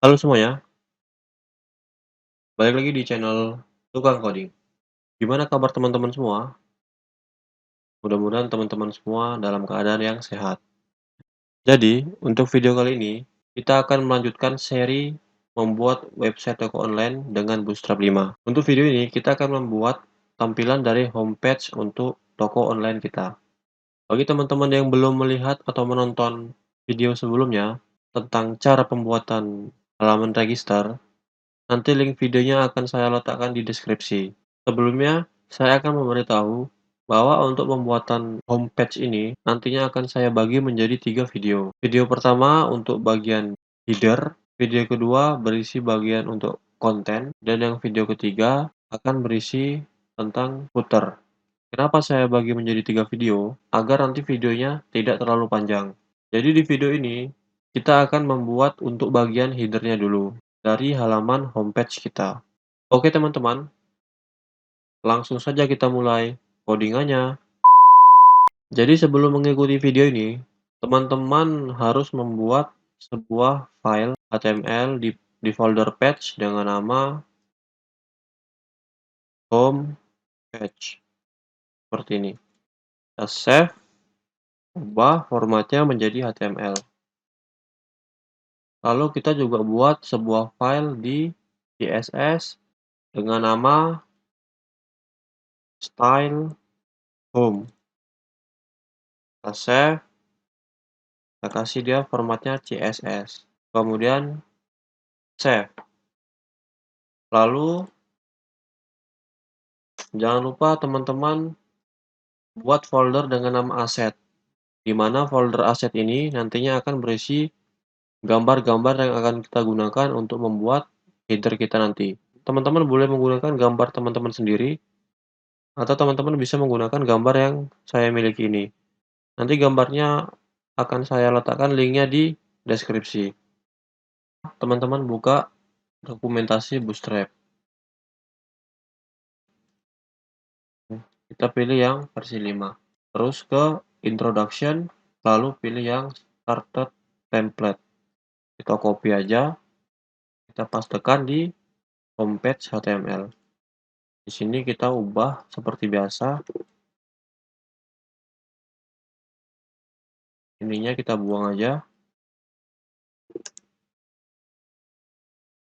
Halo semuanya, balik lagi di channel Tukang Coding. Gimana kabar teman-teman semua? Mudah-mudahan teman-teman semua dalam keadaan yang sehat. Jadi, untuk video kali ini, kita akan melanjutkan seri membuat website toko online dengan Bootstrap 5. Untuk video ini, kita akan membuat tampilan dari homepage untuk toko online kita. Bagi teman-teman yang belum melihat atau menonton video sebelumnya tentang cara pembuatan halaman register, nanti link videonya akan saya letakkan di deskripsi. Sebelumnya, saya akan memberitahu bahwa untuk pembuatan homepage ini nantinya akan saya bagi menjadi 3 video. Video pertama untuk bagian header, video kedua berisi bagian untuk konten, dan yang video ketiga akan berisi tentang footer. Kenapa saya bagi menjadi 3 video? Agar nanti videonya tidak terlalu panjang. Jadi di video ini, kita akan membuat untuk bagian headernya dulu, dari halaman homepage kita. Oke teman-teman, langsung saja kita mulai codingannya. Jadi sebelum mengikuti video ini, teman-teman harus membuat sebuah file HTML di folder page dengan nama home page. Seperti ini. Kita save, ubah formatnya menjadi HTML. Lalu kita juga buat sebuah file di CSS dengan nama style home. Kita save, kita kasih dia formatnya CSS. Kemudian save. Lalu jangan lupa teman-teman buat folder dengan nama aset, di mana folder aset ini nantinya akan berisi gambar-gambar yang akan kita gunakan untuk membuat header kita nanti. Teman-teman boleh menggunakan gambar teman-teman sendiri, atau teman-teman bisa menggunakan gambar yang saya miliki ini. Nanti gambarnya akan saya letakkan linknya di deskripsi. Teman-teman buka dokumentasi Bootstrap. Kita pilih yang versi 5. Terus ke Introduction, lalu pilih yang Starter Template. Kita copy aja, kita pastekan di homepage HTML. Di sini kita ubah seperti biasa. Ininya kita buang aja.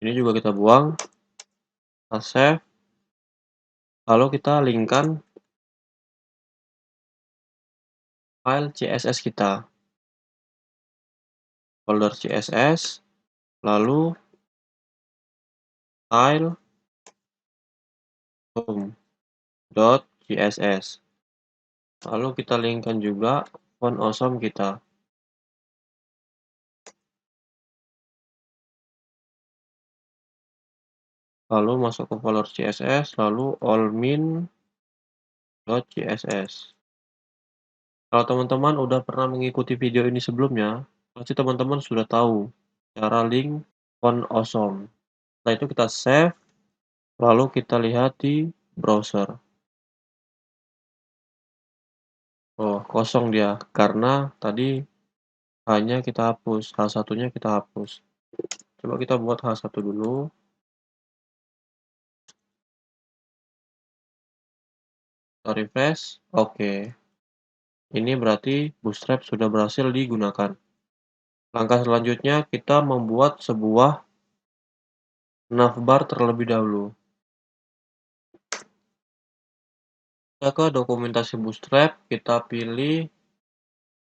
Ini juga kita buang. Kita save. Lalu kita linkkan file CSS kita. Folder CSS, lalu file home.css. Lalu kita linkkan juga font awesome kita. Lalu masuk ke folder CSS, lalu allmin.css. Kalau teman-teman udah pernah mengikuti video ini sebelumnya, pasti teman-teman sudah tahu cara link font awesome. Setelah itu kita save, lalu kita lihat di browser. Oh, kosong dia, karena tadi hanya kita hapus, H1-nya kita hapus. Coba kita buat H1 dulu. Kita refresh, oke. Ini berarti Bootstrap sudah berhasil digunakan. Langkah selanjutnya kita membuat sebuah navbar terlebih dahulu. Kita ke dokumentasi Bootstrap, kita pilih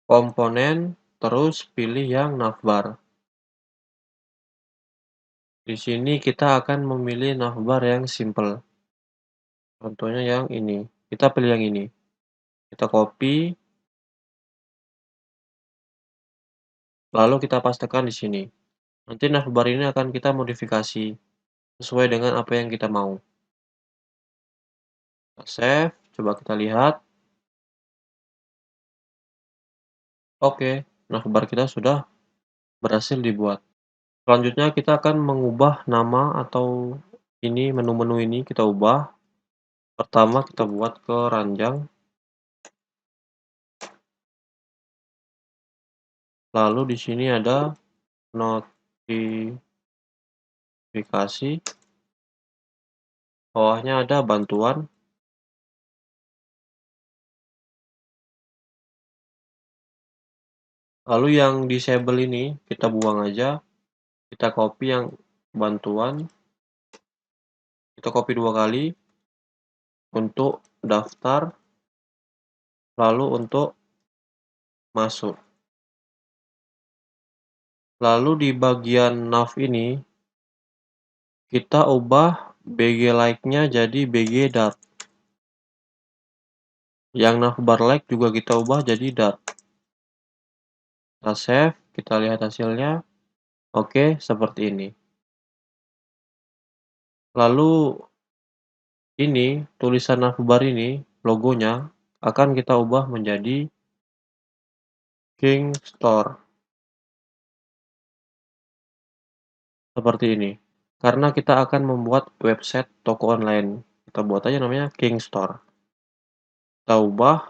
komponen, terus pilih yang navbar. Di sini kita akan memilih navbar yang simple. Contohnya yang ini. Kita pilih yang ini. Kita copy, lalu kita pastekan di sini. Nanti navbar ini akan kita modifikasi sesuai dengan apa yang kita mau. Kita save, coba kita lihat. Oke, navbar kita sudah berhasil dibuat. Selanjutnya kita akan mengubah nama atau ini menu-menu ini kita ubah. Pertama kita buat keranjang. Lalu di sini ada notifikasi. aplikasi, bawahnya ada bantuan, lalu yang disable ini kita buang aja, kita copy yang bantuan, kita copy 2 kali untuk daftar, lalu untuk masuk. Lalu di bagian nav ini, kita ubah BG like-nya jadi BG dart. Yang navbar like juga kita ubah jadi dart. Kita save, kita lihat hasilnya. Oke, seperti ini. Lalu ini, tulisan navbar ini, logonya akan kita ubah menjadi King Store. Seperti ini. Karena kita akan membuat website toko online. Kita buat aja namanya King Store. Kita ubah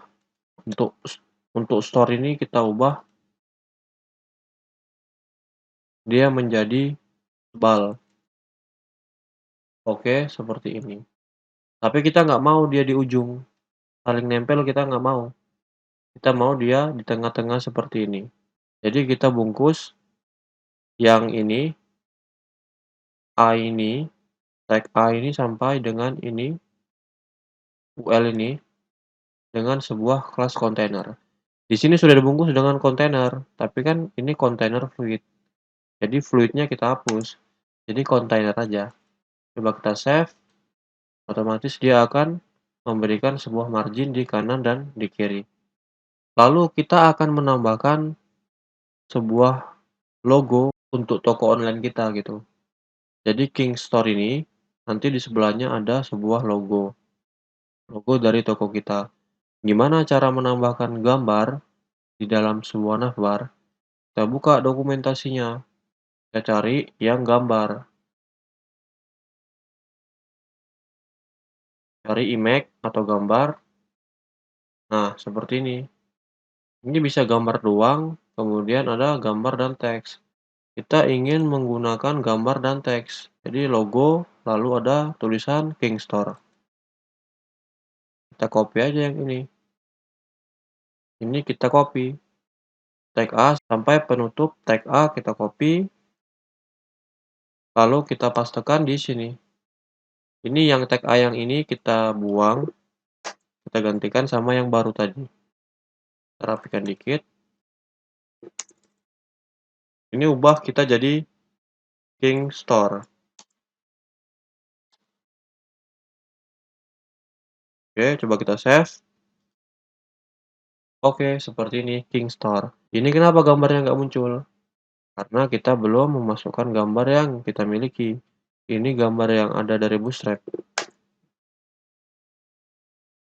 untuk store ini kita ubah dia menjadi tebal. Oke, seperti ini. Tapi kita nggak mau dia di ujung. Saling nempel kita nggak mau. Kita mau dia di tengah-tengah seperti ini. Jadi kita bungkus yang ini, A ini, tag A ini sampai dengan ini, UL ini, dengan sebuah kelas kontainer. Di sini sudah dibungkus dengan kontainer, tapi kan ini kontainer fluid. Jadi fluidnya kita hapus. Jadi kontainer aja. Coba kita save, otomatis dia akan memberikan sebuah margin di kanan dan di kiri. Lalu kita akan menambahkan sebuah logo untuk toko online kita gitu. Jadi King Store ini nanti di sebelahnya ada sebuah logo dari toko kita. Gimana cara menambahkan gambar di dalam sebuah navbar? Kita buka dokumentasinya, kita cari yang gambar, cari image atau gambar. Nah, seperti ini. Ini bisa gambar doang, kemudian ada gambar dan teks. Kita ingin menggunakan gambar dan teks. Jadi logo, lalu ada tulisan King Store. Kita copy aja yang ini. Ini kita copy. Tag A sampai penutup tag A kita copy. Lalu kita pastekan di sini. Ini yang tag A yang ini kita buang. Kita gantikan sama yang baru tadi. Kita rapikan dikit. Ini ubah kita jadi King Store. Oke, coba kita save. Oke, seperti ini King Store. Ini kenapa gambarnya nggak muncul? Karena kita belum memasukkan gambar yang kita miliki. Ini gambar yang ada dari Bootstrap.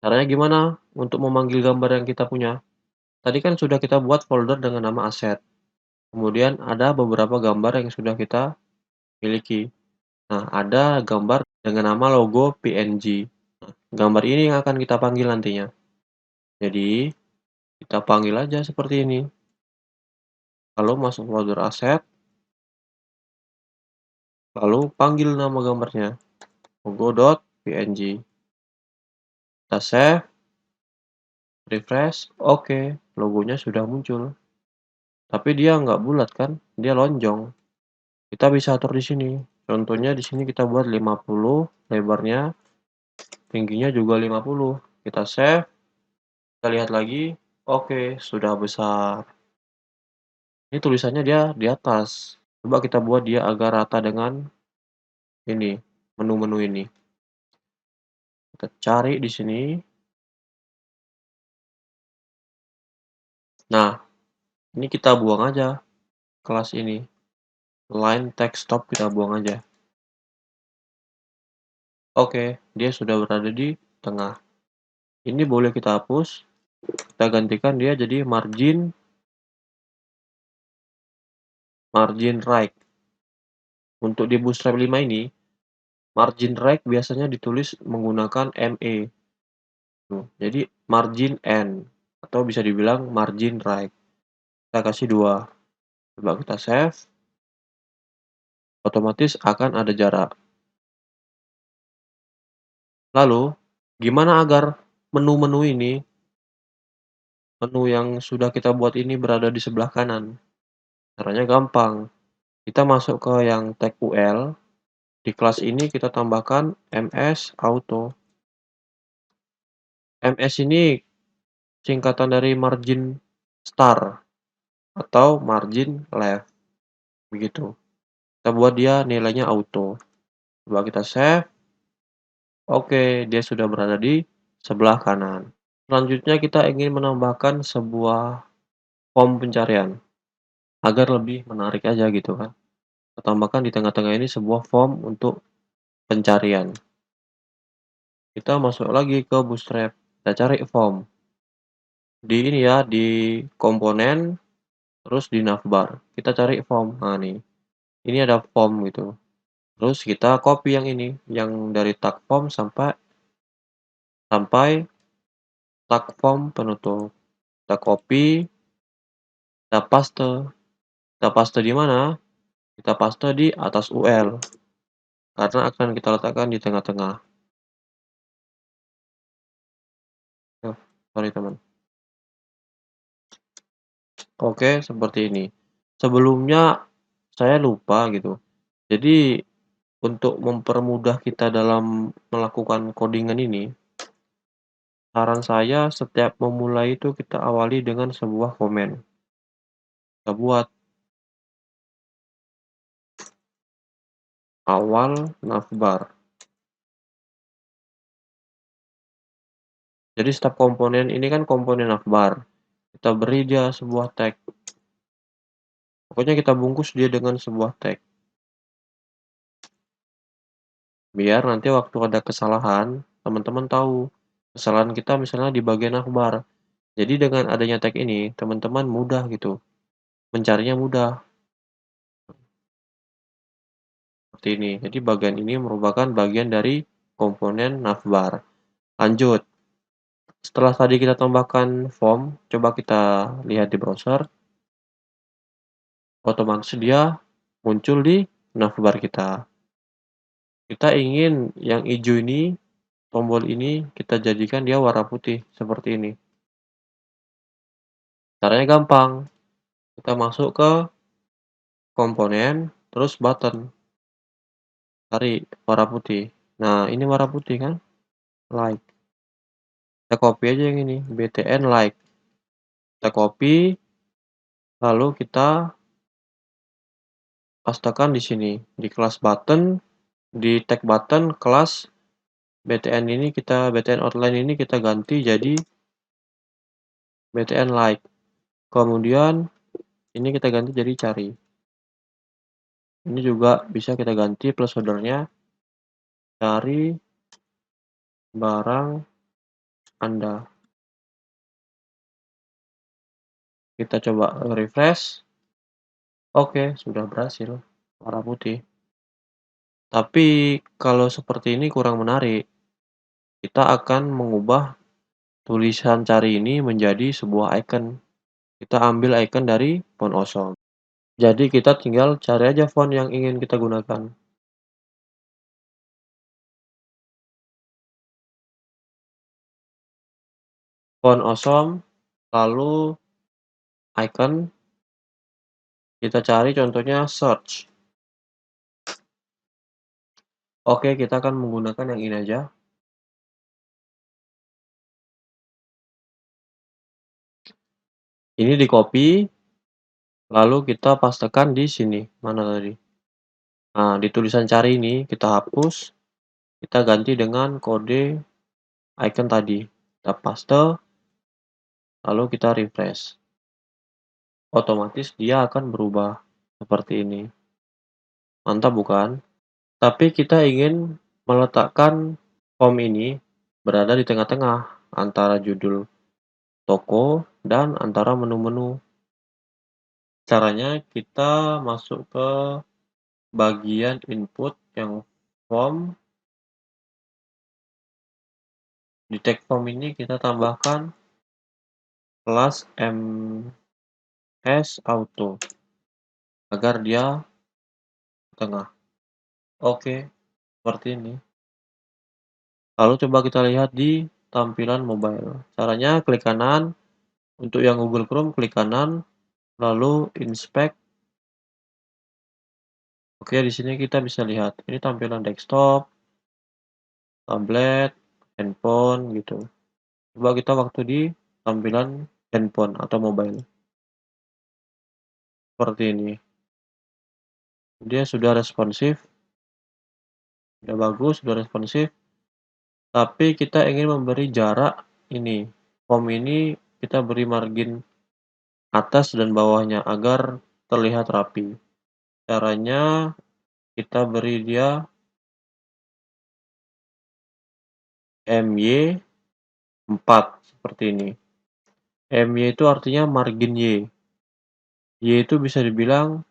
Caranya gimana untuk memanggil gambar yang kita punya? Tadi kan sudah kita buat folder dengan nama aset. Kemudian ada beberapa gambar yang sudah kita miliki. Nah, ada gambar dengan nama logo PNG. Nah, gambar ini yang akan kita panggil nantinya. Jadi, kita panggil aja seperti ini. Lalu masuk folder aset. Lalu panggil nama gambarnya. Logo.png. Kita save. Refresh, oke, logonya sudah muncul. Tapi dia nggak bulat kan, dia lonjong. Kita bisa atur di sini. Contohnya di sini kita buat 50, lebarnya, tingginya juga 50. Kita save, kita lihat lagi, oke, sudah besar. Ini tulisannya dia di atas. Coba kita buat dia agak rata dengan ini, menu-menu ini. Kita cari di sini. Nah, ini kita buang aja kelas ini. Line text stop kita buang aja. Oke, dia sudah berada di tengah. Ini boleh kita hapus, kita gantikan dia jadi margin right. Untuk di Bootstrap 5 ini, margin right biasanya ditulis menggunakan ME. Jadi margin N atau bisa dibilang margin right. Kita kasih 2. Coba kita save. otomatis akan ada jarak. Lalu, gimana agar menu yang sudah kita buat ini berada di sebelah kanan? Caranya gampang, kita masuk ke yang tag UL, di kelas ini kita tambahkan ms auto. MS ini singkatan dari margin star atau margin left, begitu. Kita buat dia nilainya auto. Coba kita save. Oke, dia sudah berada di sebelah kanan. Selanjutnya kita ingin menambahkan sebuah form pencarian agar lebih menarik aja gitu kan. Kita tambahkan di tengah-tengah ini sebuah form untuk pencarian. Kita masuk lagi ke Bootstrap. Kita cari form. Di ini ya, di komponen, terus di navbar. Kita cari form. Nah nih, ini ada form gitu. Terus kita copy yang ini, yang dari tag form sampai sampai tag form penutup. Kita copy, kita paste. Kita paste di mana? Kita paste di atas UL. Karena akan kita letakkan di tengah-tengah. Oh, sorry teman. Oke, seperti ini. Sebelumnya saya lupa gitu. Jadi untuk mempermudah kita dalam melakukan codingan ini, saran saya setiap memulai itu kita awali dengan sebuah komen. Kita buat awal navbar. Jadi setiap komponen ini kan komponen navbar. Kita beri dia sebuah tag. Pokoknya kita bungkus dia dengan sebuah tag. Biar nanti waktu ada kesalahan, teman-teman tahu. Kesalahan kita misalnya di bagian navbar. Jadi dengan adanya tag ini, teman-teman mudah gitu. Mencarinya mudah. Seperti ini. Jadi bagian ini merupakan bagian dari komponen navbar. Lanjut. Setelah tadi kita tambahkan form, coba kita lihat di browser. Otomatis dia muncul di navbar kita. Kita ingin yang hijau ini, tombol ini, kita jadikan dia warna putih, seperti ini. Caranya gampang. Kita masuk ke komponen, terus button. Cari warna putih. Nah, ini warna putih kan? Like. Kita copy aja yang ini, btn like. Kita copy, lalu kita pastekan di sini, di kelas button, di tag button, kelas btn outline ini kita ganti jadi btn like. Kemudian ini kita ganti jadi cari. Ini juga bisa kita ganti placeholder-nya cari barang Anda. Kita coba refresh. Oke, sudah berhasil. Warna putih. Tapi kalau seperti ini kurang menarik. Kita akan mengubah tulisan cari ini menjadi sebuah icon. Kita ambil icon dari font awesome. Jadi kita tinggal cari aja font yang ingin kita gunakan. Font awesome, lalu icon, kita cari contohnya search. Oke, kita akan menggunakan yang ini aja. Ini di copy, lalu kita pastekan di sini. Mana tadi? Nah, di tulisan cari ini kita hapus, kita ganti dengan kode icon tadi. Kita paste, lalu kita refresh. Otomatis dia akan berubah seperti ini. Mantap bukan? Tapi kita ingin meletakkan form ini berada di tengah-tengah antara judul toko dan antara menu-menu. Caranya kita masuk ke bagian input yang form. Di tag form ini kita tambahkan kelas ms auto agar dia tengah. Oke, seperti ini. Lalu coba kita lihat di tampilan mobile. Caranya klik kanan, untuk yang Google Chrome klik kanan, lalu inspect. Oke, di sini kita bisa lihat, ini tampilan desktop, tablet, handphone gitu. Coba kita waktu di tampilan handphone atau mobile. Seperti ini. Dia sudah responsif, sudah bagus, sudah responsif, tapi kita ingin memberi jarak ini. Home ini kita beri margin atas dan bawahnya agar terlihat rapi. Caranya kita beri dia MY 4 seperti ini. MY itu artinya margin Y. Y itu bisa dibilang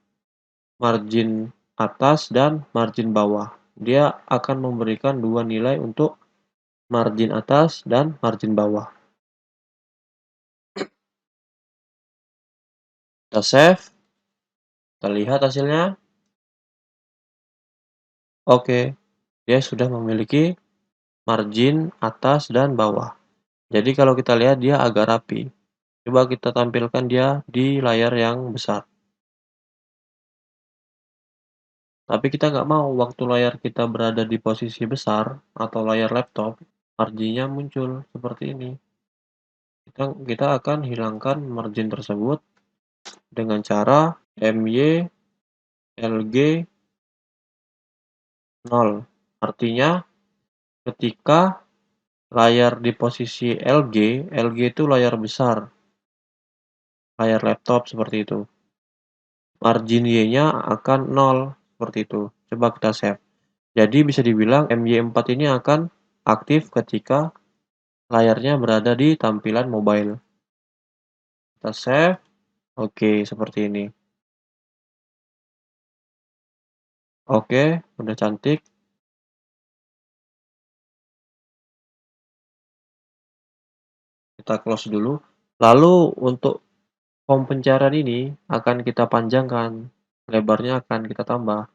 margin atas dan margin bawah. Dia akan memberikan dua nilai untuk margin atas dan margin bawah. Kita save, kita lihat hasilnya. Oke, dia sudah memiliki margin atas dan bawah. Jadi kalau kita lihat dia agak rapi. Coba kita tampilkan dia di layar yang besar. Tapi kita nggak mau waktu layar kita berada di posisi besar atau layar laptop, marginnya muncul seperti ini. Kita akan hilangkan margin tersebut dengan cara MY LG 0. Artinya ketika layar di posisi LG, LG itu layar besar, layar laptop seperti itu. Margin Y-nya akan 0, seperti itu. Coba kita save. Jadi bisa dibilang MY4 ini akan aktif ketika layarnya berada di tampilan mobile. Kita save. Oke, seperti ini. Oke, udah cantik. Kita close dulu. Lalu untuk form pencarian ini akan kita panjangkan. Lebarnya akan kita tambah.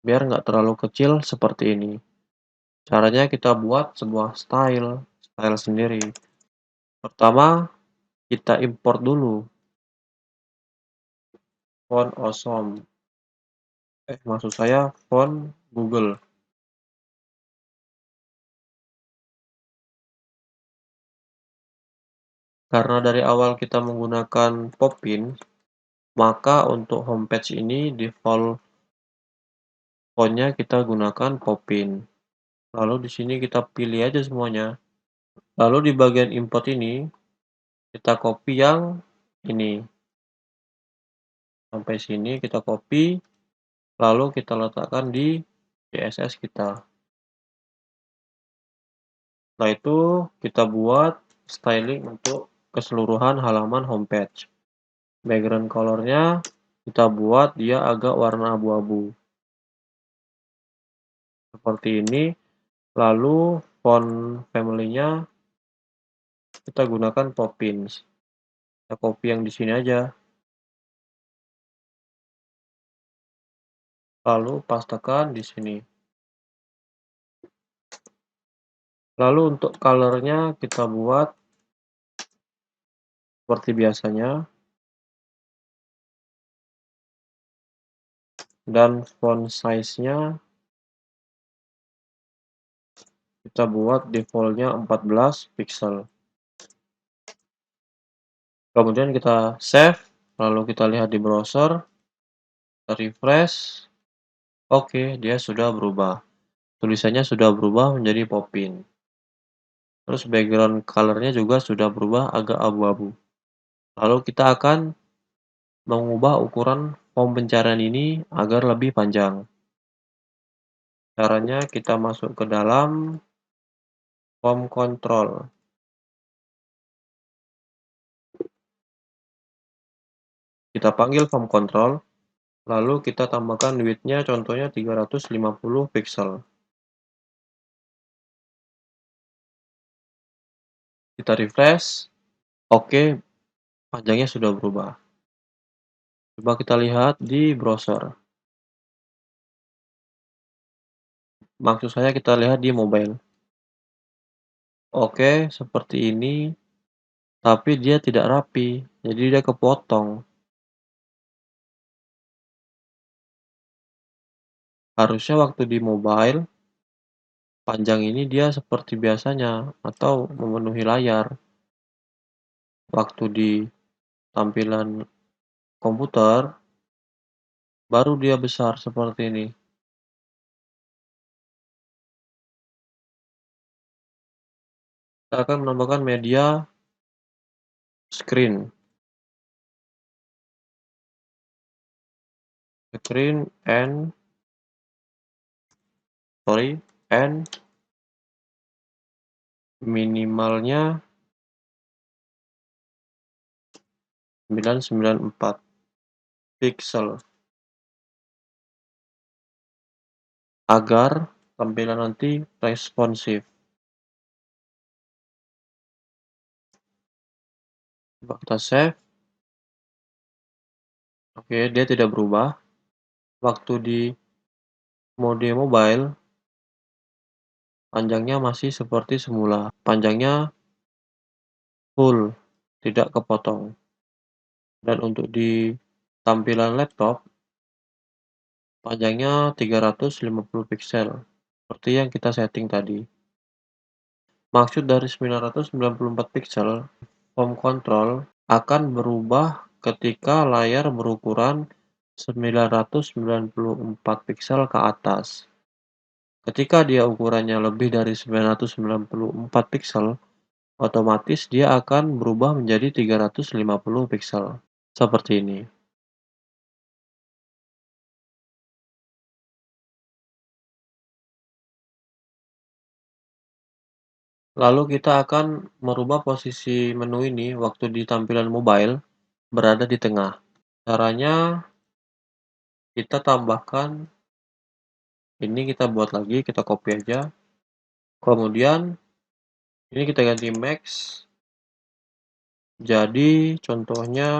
Biar nggak terlalu kecil seperti ini. Caranya kita buat sebuah style sendiri. Pertama, kita import dulu font Awesome. Maksud saya font Google. Karena dari awal kita menggunakan Popin, maka untuk homepage ini default font-nya kita gunakan Popin. Lalu di sini kita pilih aja semuanya. Lalu di bagian import ini, kita copy yang ini. Sampai sini kita copy, lalu kita letakkan di CSS kita. Setelah itu, kita buat styling untuk keseluruhan halaman homepage. Background color-nya kita buat dia agak warna abu-abu. Seperti ini. Lalu font family-nya kita gunakan Poppins. Kita copy yang di sini aja. Lalu pastekan di sini. Lalu untuk color-nya kita buat seperti biasanya. Dan font size-nya kita buat default-nya 14 pixel. Kemudian kita save, lalu kita lihat di browser, kita refresh. Oke, dia sudah berubah. Tulisannya sudah berubah menjadi Poppin. Terus background color-nya juga sudah berubah agak abu-abu. Lalu kita akan mengubah ukuran form pencarian ini agar lebih panjang. Caranya kita masuk ke dalam form control. Kita panggil form control, lalu kita tambahkan width-nya contohnya 350 pixel. Kita refresh. Oke, panjangnya sudah berubah. Coba kita lihat di browser. Maksud saya kita lihat di mobile. Oke, seperti ini, tapi dia tidak rapi, jadi dia kepotong. Harusnya waktu di mobile, panjang ini dia seperti biasanya atau memenuhi layar. Waktu di tampilan komputer, baru dia besar seperti ini. Kita akan menambahkan media screen, screen and sorry, and minimalnya 994 pixel agar tampilan nanti responsif. Coba kita save. Oke, dia tidak berubah. Waktu di mode mobile, panjangnya masih seperti semula. Panjangnya full, tidak kepotong. Dan untuk di tampilan laptop, panjangnya 350 pixel, seperti yang kita setting tadi. Maksud dari 994 pixel, home control akan berubah ketika layar berukuran 994 pixel ke atas. Ketika dia ukurannya lebih dari 994 pixel, otomatis dia akan berubah menjadi 350 pixel. Seperti ini. Lalu kita akan merubah posisi menu ini waktu di tampilan mobile berada di tengah. Caranya kita tambahkan ini, kita buat lagi, kita copy aja. Kemudian ini kita ganti max. Jadi contohnya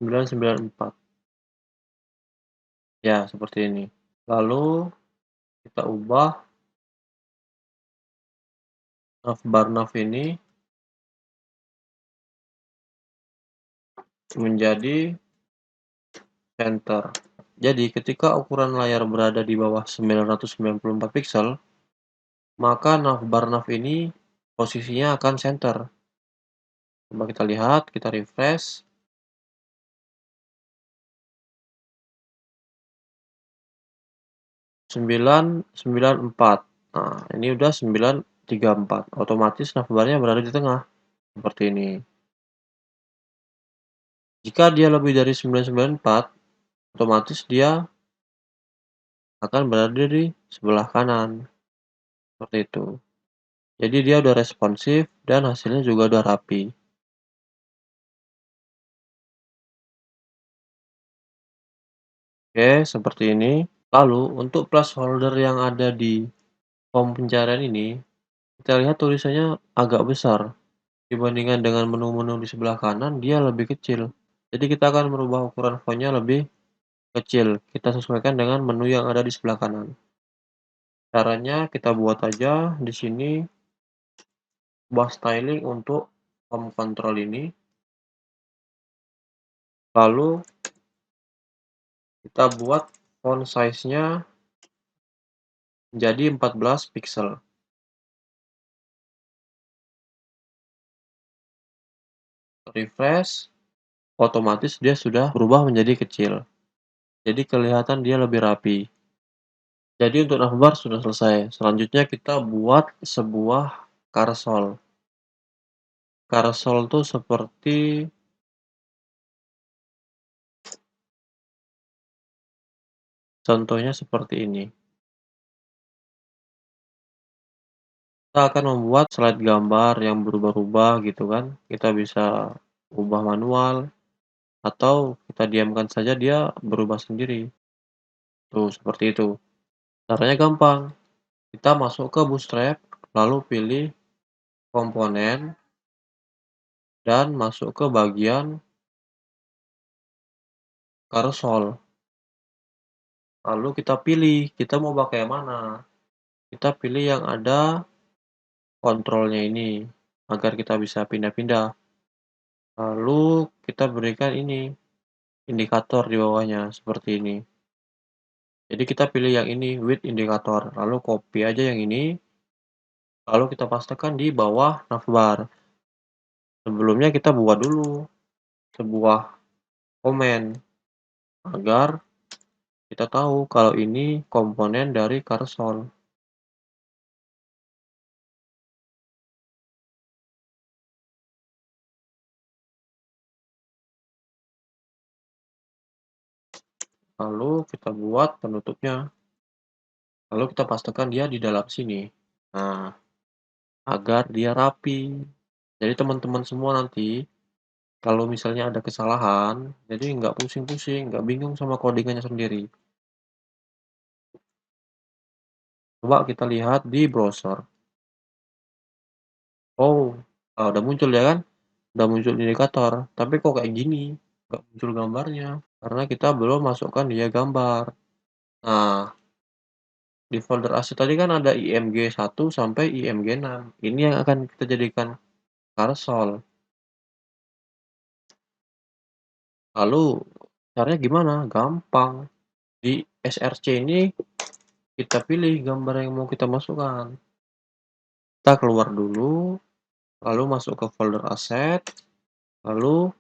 994. Ya, seperti ini. Lalu kita ubah navbar nav ini menjadi center. Jadi ketika ukuran layar berada di bawah 994 pixel, maka navbar nav ini posisinya akan center. Coba kita lihat, kita refresh. 994. Nah, ini udah 934. Otomatis navbarnya berada di tengah. Seperti ini. Jika dia lebih dari 994, otomatis dia akan berada di sebelah kanan. Seperti itu. Jadi dia udah responsif dan hasilnya juga udah rapi. Oke, seperti ini. Lalu untuk placeholder yang ada di home pencarian ini, kita lihat tulisannya agak besar. Dibandingkan dengan menu-menu di sebelah kanan, dia lebih kecil. Jadi kita akan merubah ukuran fontnya lebih kecil. Kita sesuaikan dengan menu yang ada di sebelah kanan. Caranya kita buat aja di sini buah styling untuk home control ini. Lalu kita buat font size-nya menjadi 14 pixel. Refresh, otomatis dia sudah berubah menjadi kecil. Jadi kelihatan dia lebih rapi. Jadi untuk navbar sudah selesai. Selanjutnya kita buat sebuah carousel. Carousel tuh seperti contohnya seperti ini. Kita akan membuat slide gambar yang berubah-ubah gitu kan. Kita bisa ubah manual atau kita diamkan saja dia berubah sendiri. Tuh, seperti itu. Caranya gampang. Kita masuk ke Bootstrap, lalu pilih komponen dan masuk ke bagian carousel. Lalu kita pilih, kita mau pakai yang mana. kita pilih yang ada kontrolnya ini, agar kita bisa pindah-pindah. Lalu kita berikan ini, indikator di bawahnya, seperti ini. Jadi kita pilih yang ini, width indikator, lalu copy aja yang ini, lalu kita pastekan di bawah navbar. Sebelumnya kita buat dulu sebuah komen, agar kita tahu kalau ini komponen dari Carousel. Lalu kita buat penutupnya. Lalu kita pastekan dia di dalam sini. Nah, agar dia rapi. Jadi teman-teman semua nanti, kalau misalnya ada kesalahan, jadi nggak pusing-pusing, nggak bingung sama codingannya sendiri. Coba kita lihat di browser. Oh, udah muncul ya kan? Udah muncul indikator. Tapi kok kayak gini? Nggak muncul gambarnya. Karena kita belum masukkan dia gambar. Nah, di folder aset tadi kan ada img 1 sampai img 6. Ini yang akan kita jadikan Carousel. Lalu caranya gimana? Gampang. Di src ini kita pilih gambar yang mau kita masukkan. Kita keluar dulu, lalu masuk ke folder aset, lalu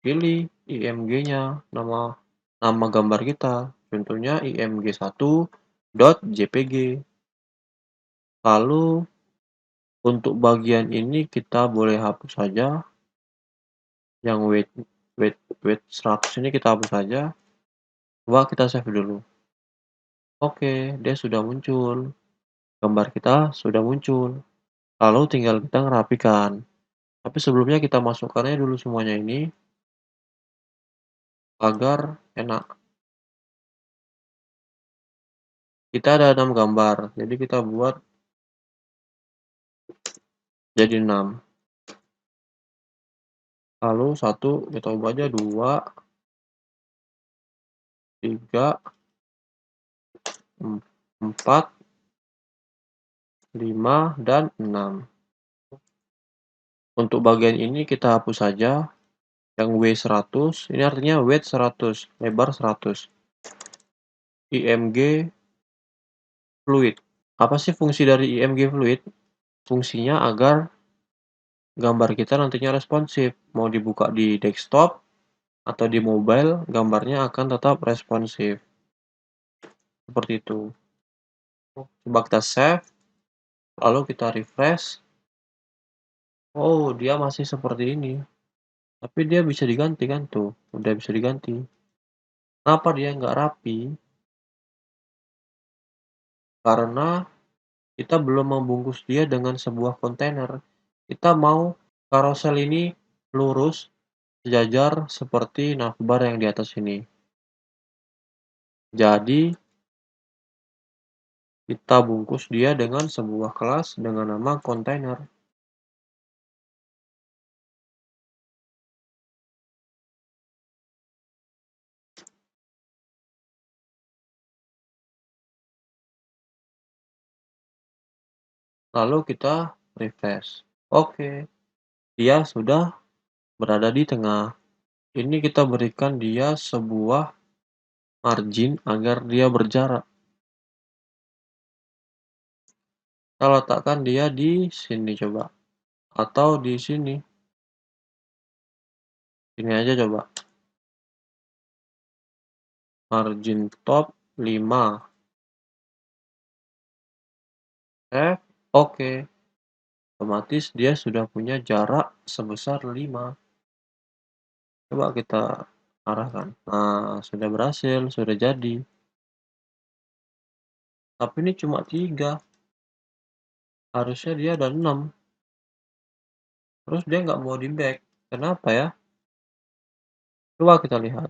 pilih img-nya, nama gambar kita, contohnya img1.jpg. Lalu untuk bagian ini kita boleh hapus saja, yang weight 100 ini kita hapus saja. Coba kita save dulu. Oke, dia sudah muncul. Gambar kita sudah muncul. Lalu tinggal kita ngerapikan. Tapi sebelumnya kita masukkannya dulu semuanya ini, agar enak. Kita ada 6 gambar, jadi kita buat jadi 6. Lalu 1 kita ubah aja 2, 3, 4, 5, dan 6. Untuk bagian ini kita hapus saja yang W100, ini artinya width 100, lebar 100. IMG fluid. Apa sih fungsi dari IMG fluid? Fungsinya agar gambar kita nantinya responsif. Mau dibuka di desktop atau di mobile, gambarnya akan tetap responsif. Seperti itu. Coba kita save, lalu kita refresh. Oh, dia masih seperti ini. Tapi dia bisa diganti kan tuh, udah bisa diganti. Kenapa dia nggak rapi? Karena kita belum membungkus dia dengan sebuah kontainer. Kita mau carousel ini lurus, sejajar seperti navbar yang di atas ini. Jadi, kita bungkus dia dengan sebuah kelas dengan nama kontainer. Lalu kita refresh. Oke, dia sudah berada di tengah. Ini kita berikan dia sebuah margin agar dia berjarak. Kita letakkan dia di sini coba. Atau di sini. Sini aja coba. Margin top 5. Oke. Otomatis dia sudah punya jarak sebesar 5. Coba kita arahkan. Nah, sudah berhasil, sudah jadi. Tapi ini cuma 3. Harusnya dia ada 6. Terus dia nggak mau di back. Kenapa ya? Coba kita lihat.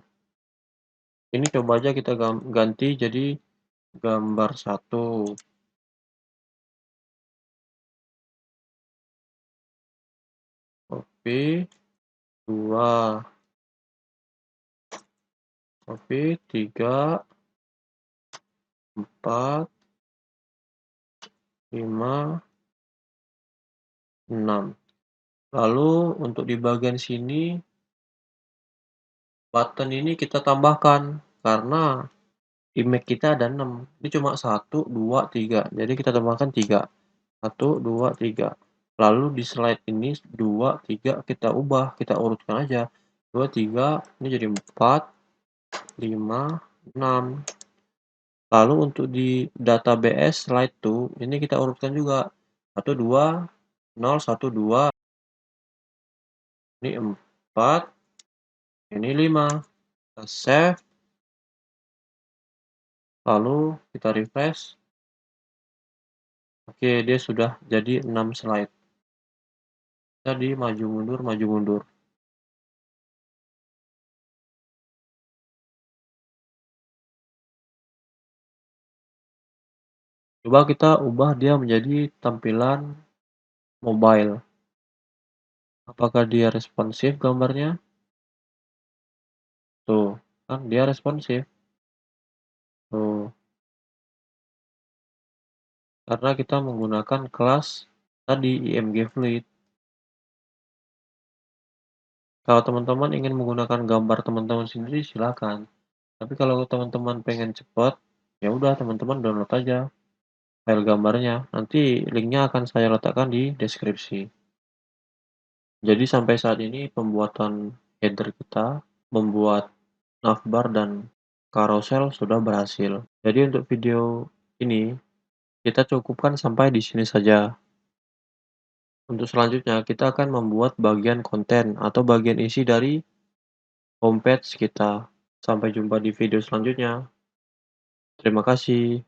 Ini coba aja kita ganti jadi gambar 1. Copy 2. Copy 3, 4, 5, 6. Lalu untuk di bagian sini, button ini kita tambahkan, karena image kita ada 6. Ini cuma 1, 2, 3. Jadi kita tambahkan 3. 1, 2, 3. Lalu di slide ini 2, 3 kita ubah, kita urutkan aja. 2, 3, ini jadi 4, 5, 6. Lalu untuk di database slide to, ini kita urutkan juga. 1, 2, 0, 1, 2, ini 4, ini 5. Kita save, lalu kita refresh. Oke, dia sudah jadi 6 slide. Jadi maju mundur, maju mundur. Coba kita ubah dia menjadi tampilan mobile. Apakah dia responsif gambarnya? Tuh, kan dia responsif. Tuh, karena kita menggunakan kelas tadi IMG Fluid. Kalau teman-teman ingin menggunakan gambar teman-teman sendiri silakan. Tapi kalau teman-teman pengen cepat, ya udah teman-teman download aja file gambarnya. Nanti linknya akan saya letakkan di deskripsi. Jadi sampai saat ini pembuatan header kita, membuat navbar dan carousel sudah berhasil. Jadi untuk video ini kita cukupkan sampai di sini saja. Untuk selanjutnya kita akan membuat bagian konten atau bagian isi dari homepage kita. Sampai jumpa di video selanjutnya. Terima kasih.